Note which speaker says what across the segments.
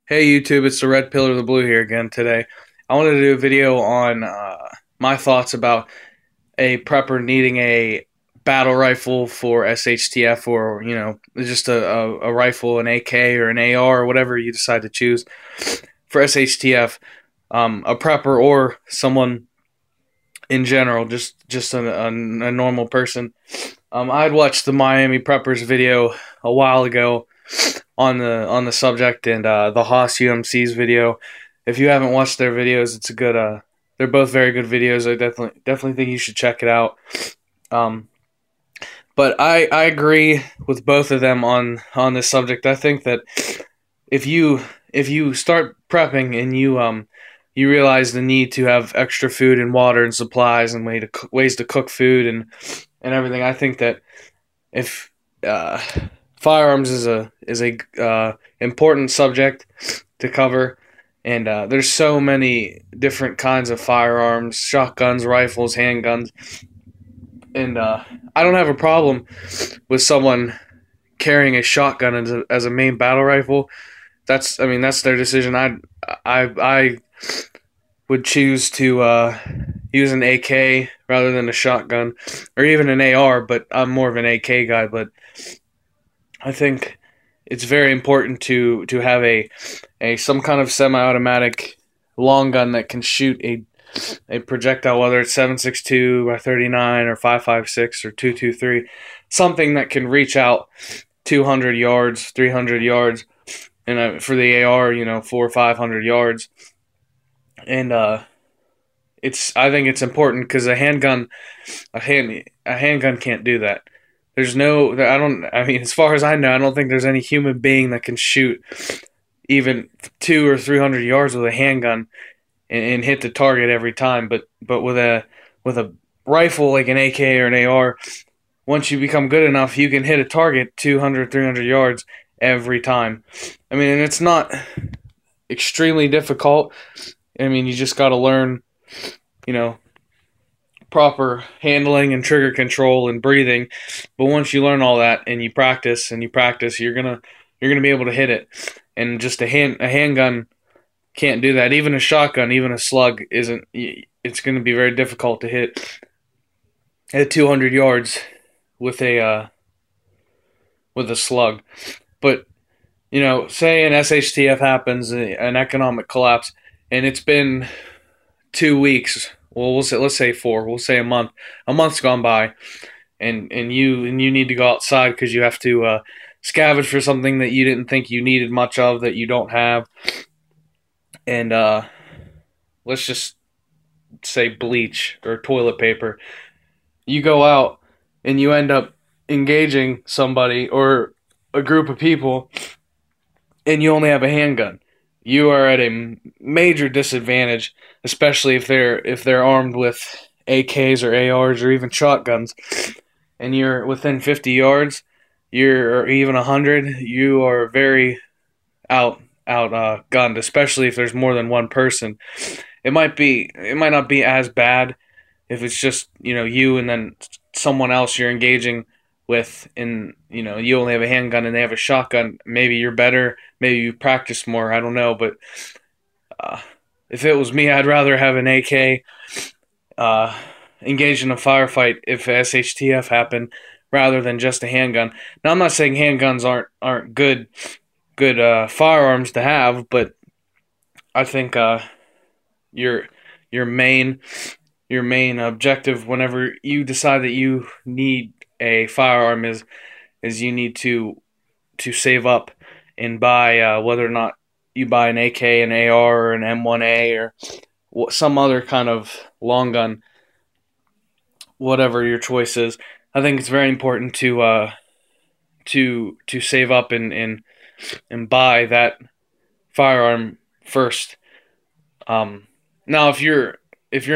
Speaker 1: Hey YouTube, it's the Red Pill or the Blue here again today. I wanted to do a video on my thoughts about a prepper needing a battle rifle for SHTF or, just a rifle, an AK or an AR or whatever you decide to choose for SHTF. A prepper or someone in general, just a normal person. I had watched the Miami Preppers video a while ago on the subject and the Haas UMC's video. If you haven't watched their videos, it's a good. They're both very good videos. I definitely think you should check it out. Um, but I agree with both of them on this subject. I think that if you start prepping and you realize the need to have extra food and water and supplies and ways to cook food and everything, I think that if firearms is a important subject to cover, and there's so many different kinds of firearms: shotguns, rifles, handguns, and I don't have a problem with someone carrying a shotgun as a main battle rifle. That's their decision. I would choose to use an AK rather than a shotgun or even an AR, but I'm more of an AK guy. But I think it's very important to have a some kind of semi-automatic long gun that can shoot a projectile, whether it's 7.62 by 39 or 5.56 or 2.23, something that can reach out 200 yards, 300 yards, and for the AR, 400 or 500 yards. And I think it's important because a handgun can't do that. There's no, I don't, I mean, as far as I know, I don't think there's any human being that can shoot even 200 or 300 yards with a handgun and hit the target every time. But with a rifle like an AK or an AR, once you become good enough, you can hit a target 200, 300 yards every time. I mean, and it's not extremely difficult. I mean, you just got to learn, you know, proper handling and trigger control and breathing. But once you learn all that and you practice and you practice, you're gonna be able to hit it. And just a handgun can't do that. Even a shotgun, even a slug isn't. It's going to be very difficult to hit at 200 yards with a slug. But say an SHTF happens, an economic collapse, and it's been 2 weeks. Well, let's say four. We'll say a month. A month's gone by, and you need to go outside because you have to scavenge for something that you didn't think you needed much of, that you don't have. And let's just say bleach or toilet paper. You go out and you end up engaging somebody or a group of people, and you only have a handgun. You are at a major disadvantage, especially if they're armed with AKs or ARs or even shotguns, and you're within 50 yards, or even 100. You are very outgunned, especially if there's more than one person. It might not be as bad if it's just you and then someone else you're engaging with, and you only have a handgun and they have a shotgun. Maybe you're better, maybe you practice more, I don't know. But if it was me, I'd rather have an AK engaged in a firefight if SHTF happened rather than just a handgun. Now, I'm not saying handguns aren't good firearms to have, but I think your your main your main objective whenever you decide that you need a firearm is you need to save up and buy, whether or not you buy an AK, an AR, or an M1A, or some other kind of long gun, whatever your choice is. I think it's very important to save up and buy that firearm first. Now, if you're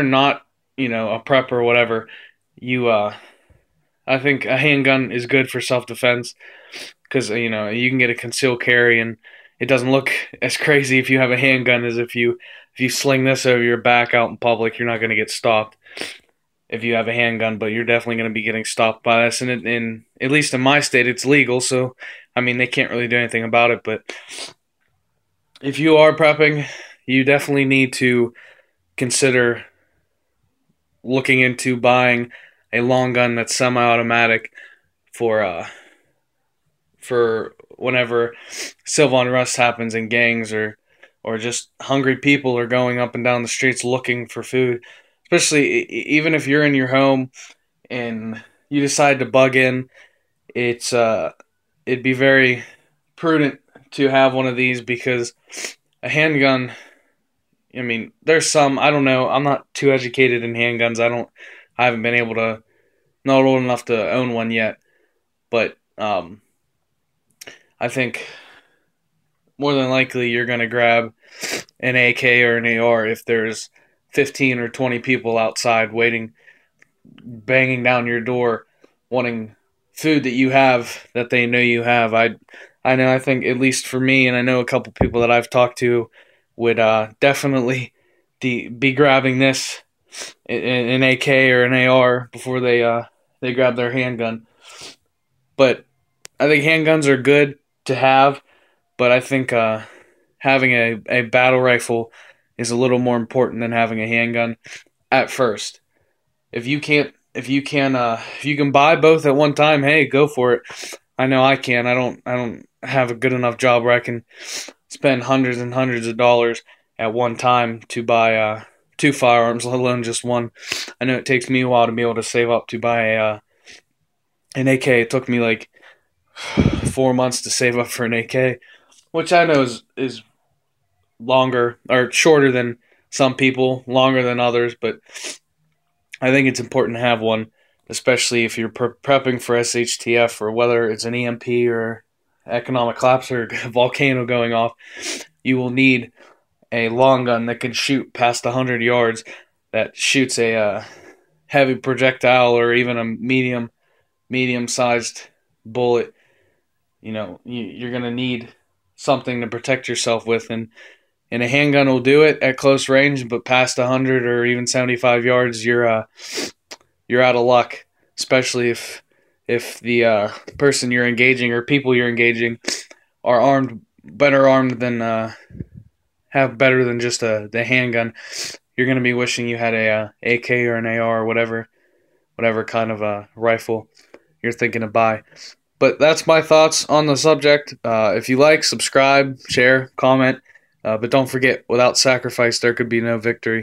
Speaker 1: not a prep or whatever, you I think a handgun is good for self defense because you can get a concealed carry, and it doesn't look as crazy if you have a handgun as if you sling this over your back out in public. You're not going to get stopped if you have a handgun, but you're definitely going to be getting stopped by this. And at least in my state, it's legal, so I mean they can't really do anything about it. But if you are prepping, you definitely need to consider looking into buying a long gun that's semi-automatic for for whenever civil unrest happens in gangs, or just hungry people are going up and down the streets looking for food. Especially even if you're in your home and you decide to bug in, it's it'd be very prudent to have one of these, because a handgun, I mean, there's some, I don't know, I'm not too educated in handguns. I haven't been able to, not old enough to own one yet, but I think more than likely you're going to grab an AK or an AR if there's 15 or 20 people outside waiting, banging down your door, wanting food that you have, that they know you have. I know, I think, at least for me, and I know a couple people that I've talked to would definitely be grabbing this, an AK or an AR, before they grab their handgun. But I think handguns are good to have, but I think having a battle rifle is a little more important than having a handgun at first. If you can buy both at one time, hey, go for it. I know I can. I don't have a good enough job where I can spend hundreds and hundreds of dollars at one time to buy two firearms, let alone just one. I know it takes me a while to be able to save up to buy an AK. It took me like 4 months to save up for an AK, which I know is longer or shorter than some people, longer than others, but I think it's important to have one, especially if you're prepping for SHTF, or whether it's an EMP or economic collapse or volcano going off. You will need a long gun that can shoot past 100 yards, that shoots a heavy projectile or even a medium sized bullet. You know, you're going to need something to protect yourself with, and a handgun will do it at close range, but past 100 or even 75 yards, you're out of luck, especially if the person you're engaging or people you're engaging are better armed than have better than just the handgun. You're going to be wishing you had a AK or an AR or whatever kind of a rifle you're thinking of buy. But that's my thoughts on the subject. If you like, subscribe, share, comment. But don't forget, without sacrifice, there could be no victory.